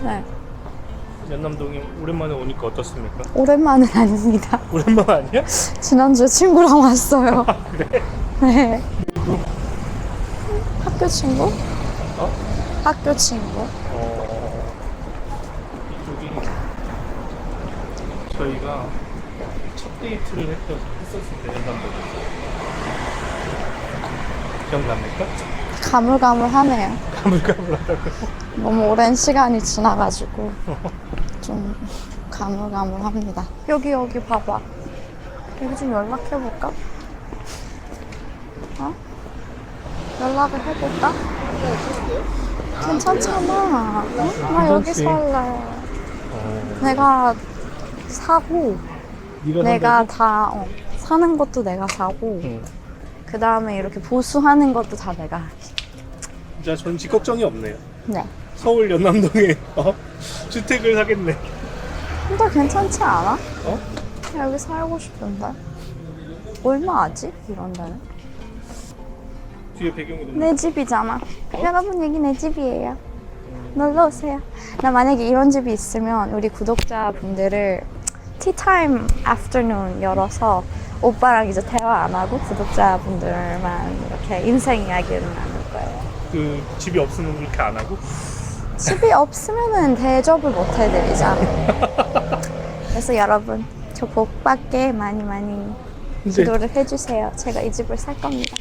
네. 연남동에 오랜만에 오니까 어떻습니까? 오랜만은 아닙니다. 오랜만 아니야? 지난주에 친구랑 왔어요. 그래? 네. 학교 친구? 어? 학교 친구. 이쪽이 저희가 첫 데이트를 했었을 때 연남동에서 기억납니까? 가물가물하네요. 가물가물하다고. 너무 오랜 시간이 지나가지고 좀 가물가물합니다. 여기 봐봐. 여기 좀 연락해볼까? 어? 연락을 해볼까? 괜찮잖아. 어? 나 여기 괜찮지. 살래. 내가 사고 내가 다 사는 것도 내가 사고 그 다음에 이렇게 보수하는 것도 다 내가 할게. 진짜 전 집 걱정이 없네요. 네. 서울 연남동에 주택을 사겠네. 근데 괜찮지 않아? 어? 여기 살고 싶은데. 얼마 하지? 이런 데는? 뒤에 배경이 너무 내 집이잖아. 여러분 여기 내 집이에요. 놀러 오세요. 나 만약에 이런 집이 있으면 우리 구독자분들을 티타임 애프터눈 열어서 오빠랑 이제 대화 안 하고 구독자분들만 이렇게 인생 이야기를 나눌 거예요. 그 집이 없으면 그렇게 안 하고? 집이 없으면은 대접을 못 해드리잖아. 그래서 여러분 저 복 받게 많이 기도를 해주세요. 제가 이 집을 살 겁니다.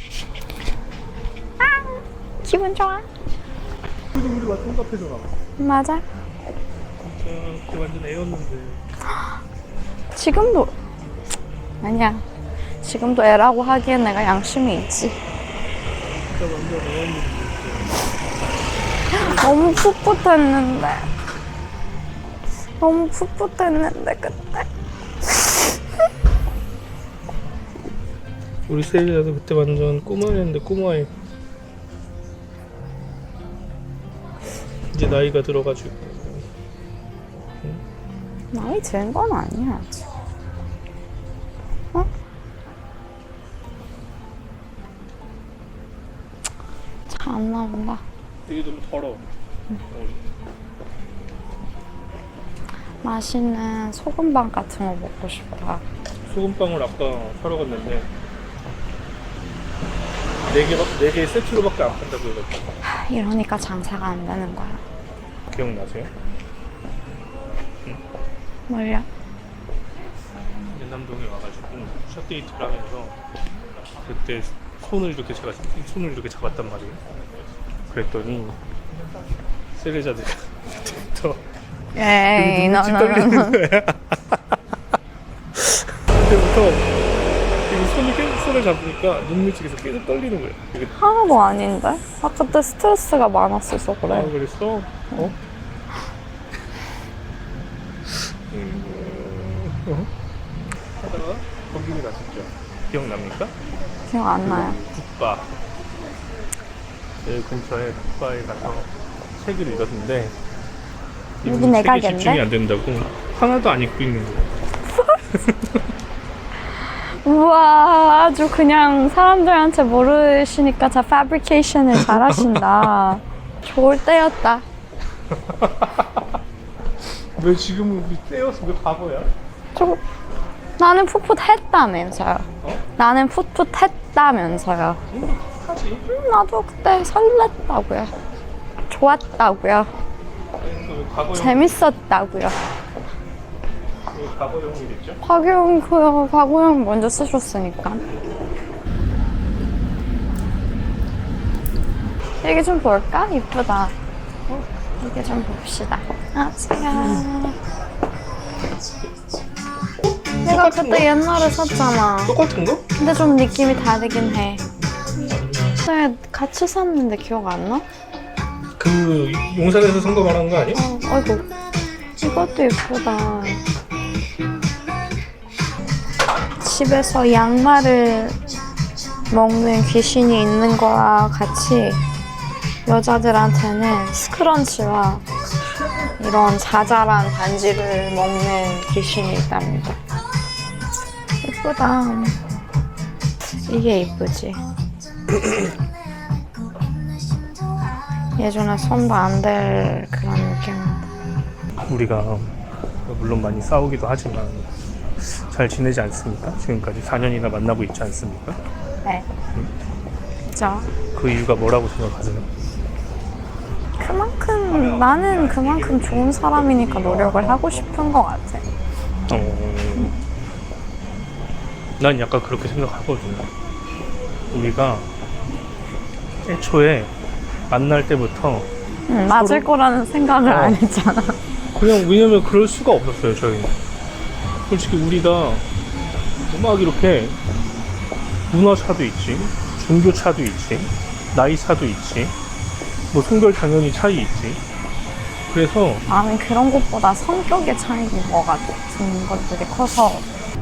기분 좋아. 그래도 우리 같은 카페에서 나왔어. 맞아. 진짜 그때 완전 애였는데. 지금도 아니야. 지금도 애라고 하기엔 내가 양심이 있지. 진짜 완전 애였는데. 너무 풋풋했는데. 너무 풋풋했는데 그때. 우리 세일이라도 그때 완전 꼬마였는데 꼬마애. 이제 나이가 들어가지고. 나이 든 건 아니야 아직. 어? 잘 안 나온다. 되게 너무 더러워. 맛있는 소금빵 같은 거 먹고 싶다. 소금빵을 아까 사러 갔는데 4개 세트로밖에 안 판다고 해가지고. 이러니까 장사가 안 되는 거야. 기억나세요? 뭘요? 연남동에 와가지고 첫 데이트를 하면서 그때 손을 이렇게 잡았단 말이에요. 그랬더니 세레자들이 그때부터 에이, 눈이 떨리는 거야. 그때부터 이 손을 잡으니까 눈밑에서 계속 떨리는 거야. 이게 하나도 아닌데? 아, 그때 스트레스가 많았어서 그래. 아, 그랬어? 어? 하다가 거기를 갔었죠. 기억납니까? 기억 안 나요. 국바. 여기 근처에 국바에 가서 책을 읽었는데 여기 내 책에 가게인데? 집중이 안 된다고 하나도 안 읽고 있는 거야. 우와, 아주 그냥 사람들한테 모르시니까 다 패브리케이션을 잘 하신다. 좋을 때였다. 왜 지금은 우리 떼어서 왜 바보야? 나는 풋풋했다면서요. 어? 나는 풋풋했다면서요. 하지. 나도 그때 설렜다고요. 좋았다고요. 그러니까 왜 과거형, 재밌었다고요. 왜 과거형이 됐죠? 과거형 먼저 쓰셨으니까. 여기 좀 볼까? 이쁘다. 여기 좀 봅시다. 아, 제가 내가 그때 옛날에 샀잖아. 똑같은 거? 근데 좀 느낌이 다르긴 해. 그때 같이 샀는데 기억 안 나? 그 용산에서 산 거 말하는 거 아니야? 아이고. 이것도 예쁘다. 집에서 양말을 먹는 귀신이 있는 거와 같이 여자들한테는 스크런치와 이런 자잘한 반지를 먹는 귀신이 있답니다. 예쁘다. 이게 이쁘지. 예전에 손도 안 댈 그런 느낌. 우리가 물론 많이 싸우기도 하지만 잘 지내지 않습니까? 지금까지 4년이나 만나고 있지 않습니까? 네. 그죠? 그 이유가 뭐라고 생각하세요? 나는 그만큼 좋은 사람이니까 노력을 하고 싶은 것 같아. 난 약간 그렇게 생각하거든. 우리가 애초에 만날 때부터 맞을 거라는 생각을 안 했잖아. 그냥 왜냐면 그럴 수가 없었어요. 저희는 솔직히 우리가 막 이렇게 문화 차도 있지, 종교 차도 있지, 나이 차도 있지, 뭐 성별 당연히 차이 있지. 그래서 나는 그런 것보다 성격의 차이인 것 같은 것들이 커서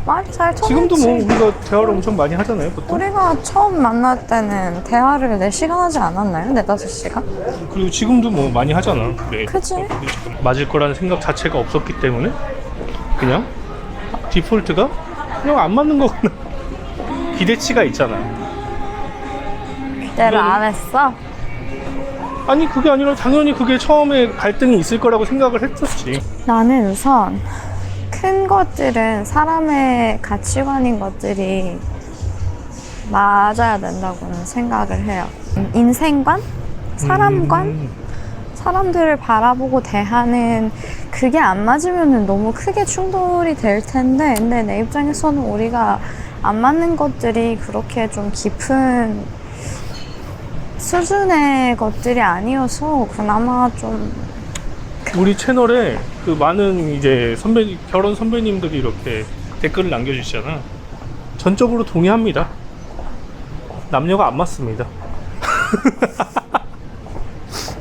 말이 잘 통했지. 지금도 뭐 우리가 대화를 엄청 많이 하잖아요, 보통. 우리가 처음 만날 때는 대화를 4시간 하지 않았나요? 4-5시간? 그리고 지금도 뭐 많이 하잖아. 네. 그치? 맞을 거라는 생각 자체가 없었기 때문에 그냥 디폴트가 그냥 안 맞는 거구나. 기대치가 있잖아. 기대를 안 했어? 아니 그게 아니라 당연히 그게 처음에 갈등이 있을 거라고 생각을 했었지. 나는 우선 큰 것들은 사람의 가치관인 것들이 맞아야 된다고는 생각을 해요. 인생관? 사람관? 사람들을 바라보고 대하는 그게 안 맞으면 너무 크게 충돌이 될 텐데, 근데 내 입장에서는 우리가 안 맞는 것들이 그렇게 좀 깊은 수준의 것들이 아니어서 그나마 좀. 우리 채널에 그 많은 이제 결혼 선배님들이 이렇게 댓글을 남겨주시잖아. 전적으로 동의합니다. 남녀가 안 맞습니다.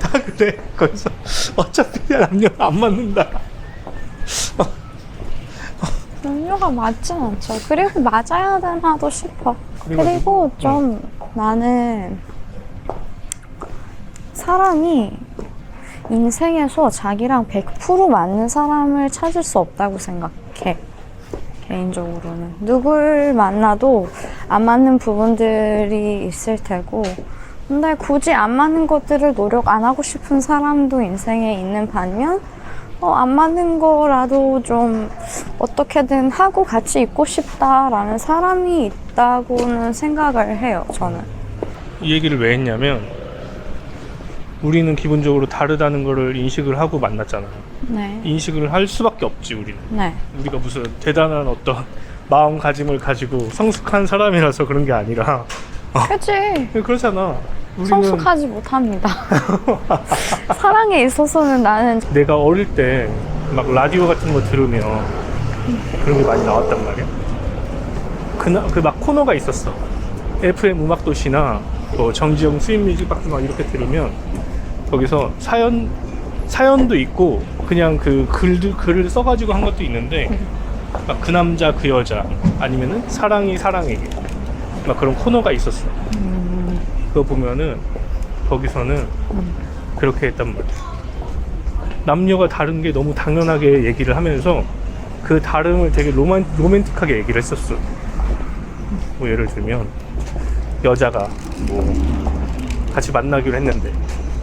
다 그래. 거기서 어차피 남녀가 안 맞는다. 남녀가 맞진 않죠. 그리고 맞아야 되나도 싶어. 그리고 좀 나는 사람이 인생에서 자기랑 100% 맞는 사람을 찾을 수 없다고 생각해. 개인적으로는. 누굴 만나도 안 맞는 부분들이 있을 테고, 근데 굳이 안 맞는 것들을 노력 안 하고 싶은 사람도 인생에 있는 반면, 안 맞는 거라도 좀 어떻게든 하고 같이 있고 싶다라는 사람이 있다고는 생각을 해요, 저는. 이 얘기를 왜 했냐면 우리는 기본적으로 다르다는 거를 인식을 하고 만났잖아. 네. 인식을 할 수밖에 없지, 우리는. 네. 우리가 무슨 대단한 어떤 마음가짐을 가지고 성숙한 사람이라서 그런 게 아니라 그치. 그렇잖아. 우리는 성숙하지 못합니다. 사랑에 있어서는 나는 내가 어릴 때 막 라디오 같은 거 들으면 그런 게 많이 나왔단 말이야. 그 막 코너가 있었어. FM 음악도시나 뭐 정지영 스윗 뮤직박스 막 이렇게 들으면 거기서 사연도 있고 그냥 그 글을 써가지고 한 것도 있는데 막 그 남자 그 여자 아니면은 사랑이 사랑에게 막 그런 코너가 있었어. 그거 보면은 거기서는 그렇게 했단 말이야. 남녀가 다른 게 너무 당연하게 얘기를 하면서 그 다름을 되게 로맨틱하게 얘기를 했었어. 뭐 예를 들면 여자가 뭐 같이 만나기로 했는데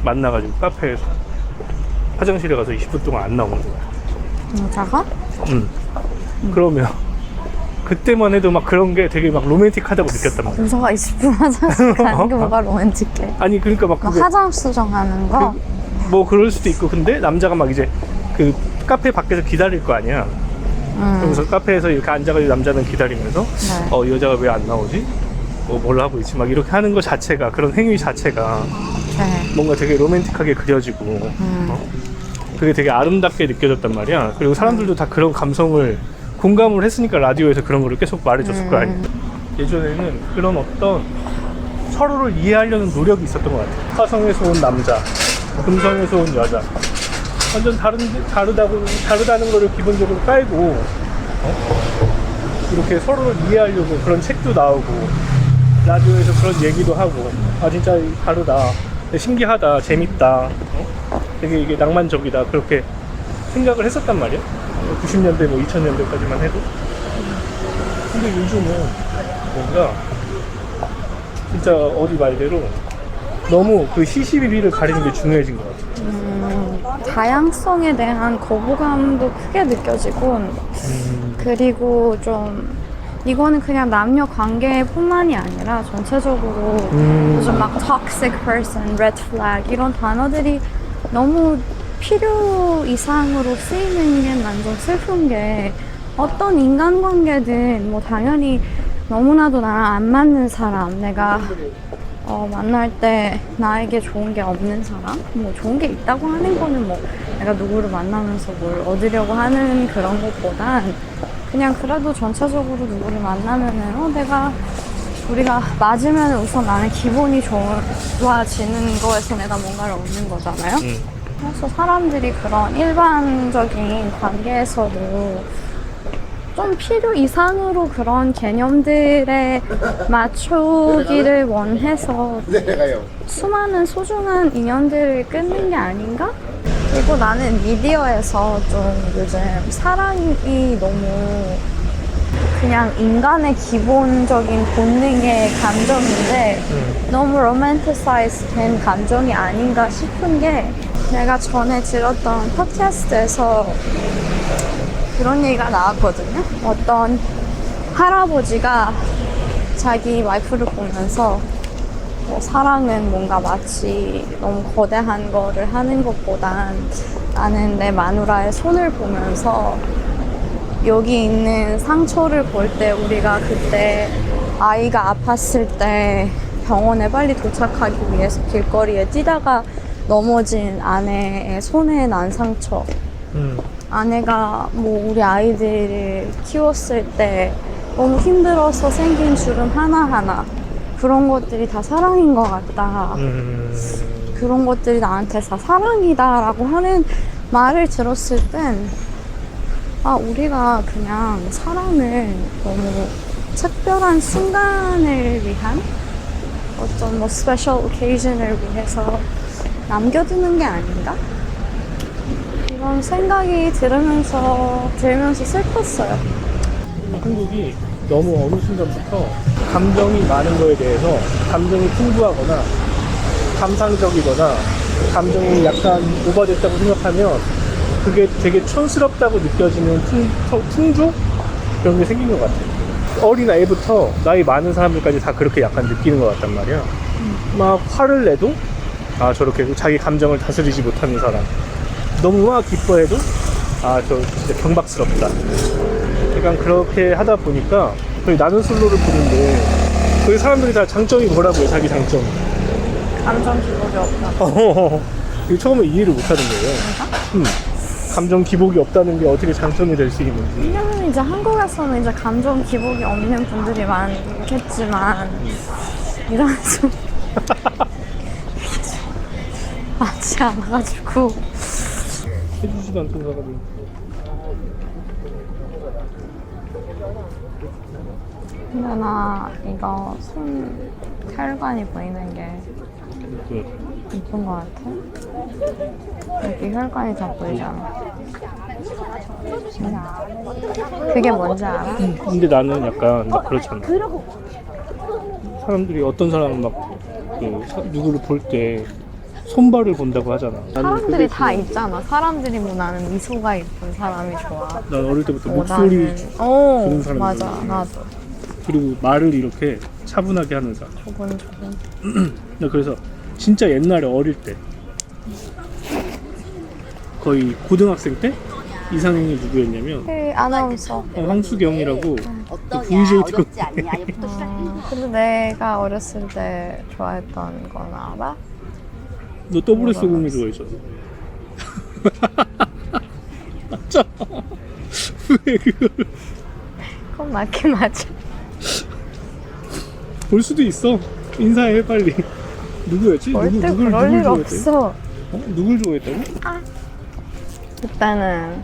만나가지고 카페에서 화장실에 가서 20분 동안 안 나오는 거야. 여자가? 그러면 그때만 해도 막 그런 게 되게 막 로맨틱하다고 느꼈단 말이야. 여자가 20분 화장실 가는 게 뭐가 로맨틱해? 아니 그러니까 막 그게 화장 수정하는 거? 뭐 그럴 수도 있고 근데 남자가 막 이제 그 카페 밖에서 기다릴 거 아니야. 그래서 카페에서 이렇게 앉아가지고 남자는 기다리면서 네. 이 여자가 왜 안 나오지? 뭘 하고 있지? 막 이렇게 하는 거 자체가 그런 행위 자체가 네. 뭔가 되게 로맨틱하게 그려지고 그게 되게 아름답게 느껴졌단 말이야. 그리고 사람들도 다 그런 감성을 공감을 했으니까 라디오에서 그런 거를 계속 말해줬을 거 아니야. 예전에는 그런 어떤 서로를 이해하려는 노력이 있었던 것 같아. 화성에서 온 남자, 금성에서 온 여자 완전 다르다는 거를 기본적으로 깔고 이렇게 서로를 이해하려고 그런 책도 나오고 라디오에서 그런 얘기도 하고 진짜 다르다, 신기하다, 재밌다, 되게 이게 낭만적이다 그렇게 생각을 했었단 말이야. 90년대 뭐 2000년대까지만 해도. 근데 요즘은 뭔가 진짜 어디 말대로 너무 그 시시비비를 가리는 게 중요해진 것 같아. 다양성에 대한 거부감도 크게 느껴지고 그리고 좀 이거는 그냥 남녀 관계뿐만이 아니라 전체적으로 요즘 막 toxic person, red flag 이런 단어들이 너무 필요 이상으로 쓰이는 게 난 좀 슬픈 게 어떤 인간관계든 뭐 당연히 너무나도 나랑 안 맞는 사람 내가 만날 때 나에게 좋은 게 없는 사람 뭐 좋은 게 있다고 하는 거는 뭐 내가 누구를 만나면서 뭘 얻으려고 하는 그런 것보단 그냥 그래도 전체적으로 누구를 만나면은 우리가 맞으면 우선 나는 기분이 좋아지는 거에서 내가 뭔가를 얻는 거잖아요. 그래서 사람들이 그런 일반적인 관계에서도 좀 필요 이상으로 그런 개념들에 맞추기를 원해서 수많은 소중한 인연들을 끊는 게 아닌가? 그리고 나는 미디어에서 좀 요즘 사랑이 너무 그냥 인간의 기본적인 본능의 감정인데 너무 로맨티사이즈 된 감정이 아닌가 싶은 게 내가 전에 들었던 팟캐스트에서 그런 얘기가 나왔거든요. 어떤 할아버지가 자기 와이프를 보면서 뭐 사랑은 뭔가 마치 너무 거대한 거를 하는 것보단 나는 내 마누라의 손을 보면서 여기 있는 상처를 볼 때 우리가 그때 아이가 아팠을 때 병원에 빨리 도착하기 위해서 길거리에 뛰다가 넘어진 아내의 손에 난 상처 아내가 뭐 우리 아이들을 키웠을 때 너무 힘들어서 생긴 주름 하나하나 그런 것들이 다 사랑인 것 같다. 그런 것들이 나한테 다 사랑이다 라고 하는 말을 들었을 땐 우리가 그냥 사랑을 너무 특별한 순간을 위한 어떤 뭐 스페셜 오케이전을 위해서 남겨두는 게 아닌가? 이런 생각이 들면서 슬펐어요. 한국이 너무 어느 순간부터 감정이 많은 거에 대해서 감정이 풍부하거나 감상적이거나 감정이 약간 오버됐다고 생각하면 그게 되게 촌스럽다고 느껴지는 풍조? 그런 게 생긴 것 같아. 어린 아이부터 나이 많은 사람들까지 다 그렇게 약간 느끼는 것 같단 말이야. 막 화를 내도 저렇게 자기 감정을 다스리지 못하는 사람. 너무 막 기뻐해도 저 진짜 경박스럽다. 약간 그렇게 하다 보니까 거의 나는 솔로를 부르는데 거기 사람들이 다 장점이 뭐라고요? 자기 장점. 감정 기복이 없다. 이거 처음에 이해를 못하는 거예요. 감정 기복이 없다는 게 어떻게 장점이 될 수 있는지. 왜냐면 이제 한국에서는 이제 감정 기복이 없는 분들이 많겠지만 이런 좀 많지 않아가지고 해주지도 않던 사람이. 근데 나 이거 손 혈관이 보이는 게 이쁜 것 같아. 여기 혈관이 다 보이잖아. 그게 뭔지 알아? 근데 나는 약간 막 그렇잖아. 사람들이 어떤 사람은 막 누구를 볼 때 손발을 본다고 하잖아. 사람들이 다 있잖아. 사람들이 뭐 나는 미소가 예쁜 사람이 좋아. 난 어릴 때부터 목소리 좋은 사람이 맞아. 좋아해. 나도. 그리고 말을 이렇게 차분하게 하는 사람. 조곤조곤. 나 그래서 진짜 옛날에 어릴 때 거의 고등학생 때 이상형이 누구였냐면 그 아나운서. 황수경이라고 어떠냐, VJ 어렵지 않냐, 얘부터 근데 내가 어렸을 때 좋아했던 건 알아? 너 더블 소금이 좋아했잖아. 맞죠? 왜 그걸 그건 맞긴 맞아. 볼 수도 있어. 인사해 빨리. 누구였지? 절대 그럴 일 없어. 누굴 좋아했다고? 그때는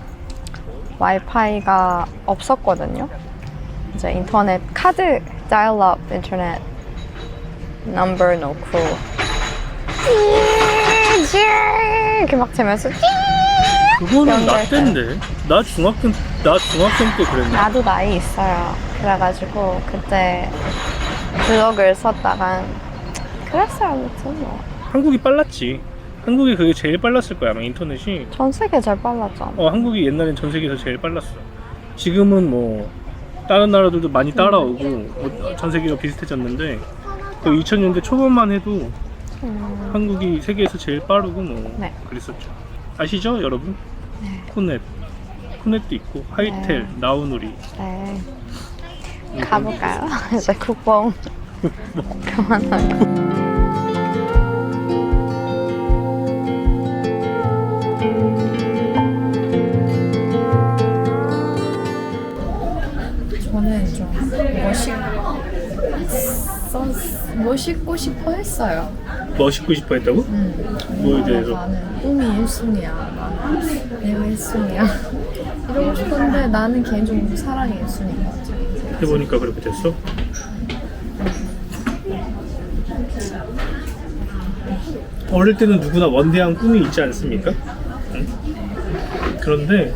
와이파이가 없었거든요. 이제 인터넷 카드 다이얼업 인터넷 넘버 넣고 씨 이렇게 막 재면서 그거는 나 연결 때. 때인데. 나 중학생 때 그랬는데. 나도 나이 있어요. 그래가지고 그때 블로그를 썼다간 그랬어요. 아무튼 뭐. 한국이 빨랐지. 한국이 그게 제일 빨랐을 거야, 아마 인터넷이. 전 세계 제일 빨랐잖아. 한국이 옛날엔 전 세계에서 제일 빨랐어. 지금은 뭐 다른 나라들도 많이 따라오고 전 세계가 비슷해졌는데 그 2000년대 초반만 해도 한국이 세계에서 제일 빠르고 뭐 네. 그랬었죠. 아시죠, 여러분? 네. 코넷도 있고 하이텔, 나우누리. 네. 가볼까요? 이제 국뽕 그만하고. 저는 좀 멋있고 싶어 했어요. 멋있고 싶어 했다고? 뭐에 대해서? 나는 꿈이 1순위야. 나는 내가 1순위야. 이러고 싶은데 나는 개인적으로 사랑이 1순위인 것 같아. 해보니까 그렇게 됐어? 어릴 때는 누구나 원대한 꿈이 있지 않습니까? 응? 그런데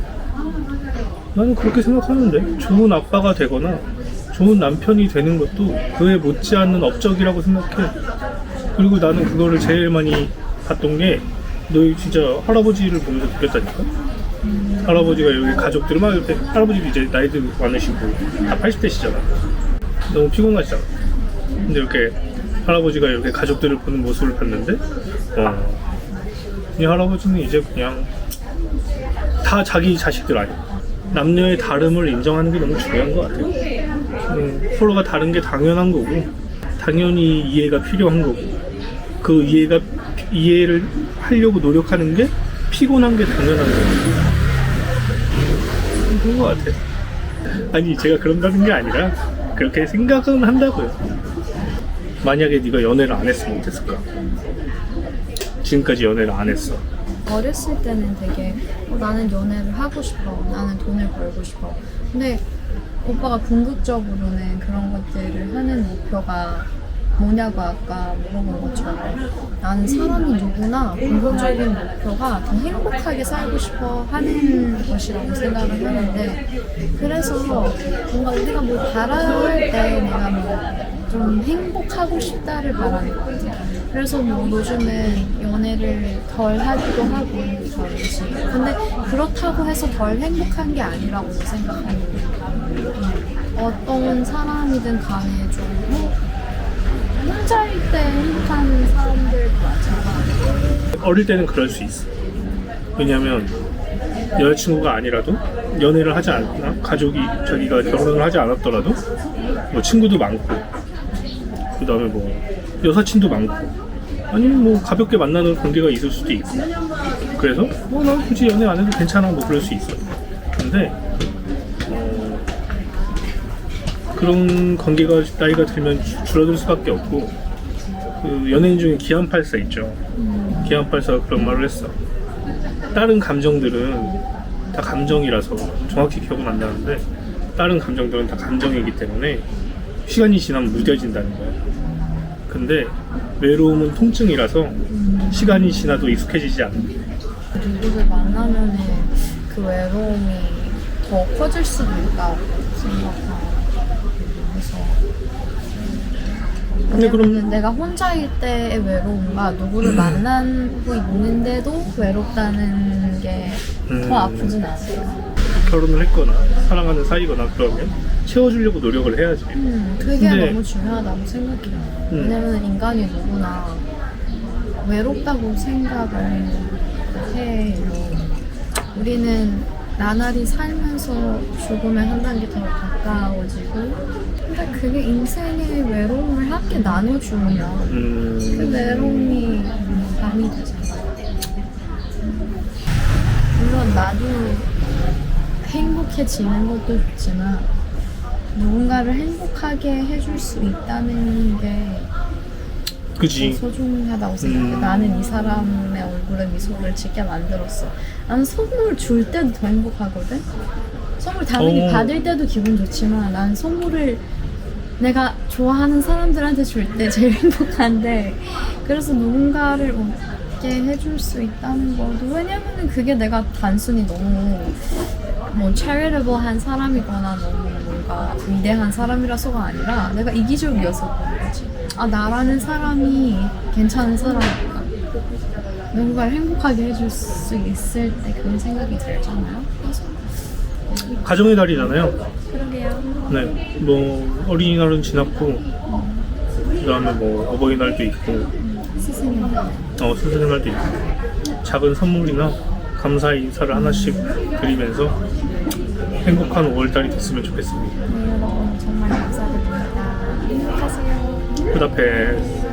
나는 그렇게 생각하는데 좋은 아빠가 되거나 좋은 남편이 되는 것도 그에 못지않는 업적이라고 생각해. 그리고 나는 그거를 제일 많이 봤던 게 너희 진짜 할아버지를 보면서 느꼈다니까. 할아버지가 여기 가족들 막 이렇게, 할아버지도 이제 나이도 많으시고 다 80대시잖아. 너무 피곤하시잖아. 근데 이렇게 할아버지가 이렇게 가족들을 보는 모습을 봤는데 이 할아버지는 이제 그냥 다 자기 자식들 아니야. 남녀의 다름을 인정하는 게 너무 중요한 것 같아요. 서로가 다른 게 당연한 거고 당연히 이해가 필요한 거고 그 이해를 하려고 노력하는 게 피곤한 게 당연한 거고 그런 것 같아요. 아니 제가 그런다는 게 아니라 그렇게 생각은 한다고요. 만약에 네가 연애를 안 했으면 어땠을까? 지금까지 연애를 안 했어. 어렸을 때는 되게 나는 연애를 하고 싶어. 나는 돈을 벌고 싶어. 근데 오빠가 궁극적으로는 그런 것들을 하는 목표가 뭐냐고 아까 물어본 것처럼 나는 사람이 누구나 궁극적인 목표가 더 행복하게 살고 싶어 하는 것이라고 생각을 하는데 그래서 뭔가 우리가 뭐 바랄 때 내가 뭐 좀 행복하고 싶다를 바라는 것 같아요. 그래서 뭐 요즘은 연애를 덜 하기도 하고 그런지 근데 그렇다고 해서 덜 행복한 게 아니라고 생각하는 거예요. 어떤 사람이든 간에 좀 혼자일 때 행복한 사람들도 많잖아. 어릴 때는 그럴 수 있어. 왜냐면 여자친구가 아니라도 연애를 하지 않거나 가족이 자기가 결혼을 하지 않았더라도 뭐 친구도 많고 그 다음에 뭐 여사친도 많고 아니면 뭐 가볍게 만나는 관계가 있을 수도 있고 그래서 난 굳이 연애 안 해도 괜찮아 뭐 그럴 수 있어. 근데 그런 관계가 나이가 들면 줄어들 수밖에 없고 그 연예인 중에 기안84 있죠. 기안84가 그런 말을 했어. 다른 감정들은 다 감정이라서 정확히 기억은 안 나는데 다른 감정들은 다 감정이기 때문에 시간이 지나면 무뎌진다는 거야. 근데 외로움은 통증이라서 시간이 지나도 익숙해지지 않는 거야. 누구를 만나면 그 외로움이 더 커질 수도 있다고 생각하고 그래서 근데 그럼 왜냐면 내가 혼자일 때의 외로움과 누구를 만나고 있는데도 외롭다는 게 더 아프진 않아요. 결혼을 했거나 사랑하는 사이거나 그러면 채워주려고 노력을 해야지. 그게 근데 너무 중요하다고 생각해요. 왜냐면 인간이 누구나 외롭다고 생각을 해요. 우리는 나날이 살면서 죽음에 한 단계 더 가까워지고 근데 그게 인생의 외로움을 함께 나눠주면 그 외로움이 밤이 되잖아. 물론 나도 행복해지는 것도 좋지만 누군가를 행복하게 해줄 수 있다는 게 그지. 소중하다고 생각해. 나는 이 사람의 얼굴에 미소를 짓게 만들었어. 나는 선물 줄 때도 더 행복하거든. 선물 당연히 받을 때도 기분 좋지만 난 선물을 내가 좋아하는 사람들한테 줄 때 제일 행복한데 그래서 누군가를 있게 해줄 수 있다는 것도 왜냐면은 그게 내가 단순히 너무 뭐 charitable 사람이거나 너무 뭔가 위대한 사람이라서가 아니라 내가 이기적이어서 그런 거지. 아 나라는 사람이 괜찮은 사람이니까 누군가를 행복하게 해줄 수 있을 때 그런 생각이 들잖아요. 그래서 가정의 달이잖아요. 그러게요. 네, 뭐 어린이날은 지났고 그다음에 뭐 어버이날도 있고 스승님. 스승의 날도 있고 작은 선물이나 감사의 인사를 하나씩 드리면서 행복한 5월달이 됐으면 좋겠습니다. 네, 여러분 정말 감사드립니다. 행복하세요. 부다페스트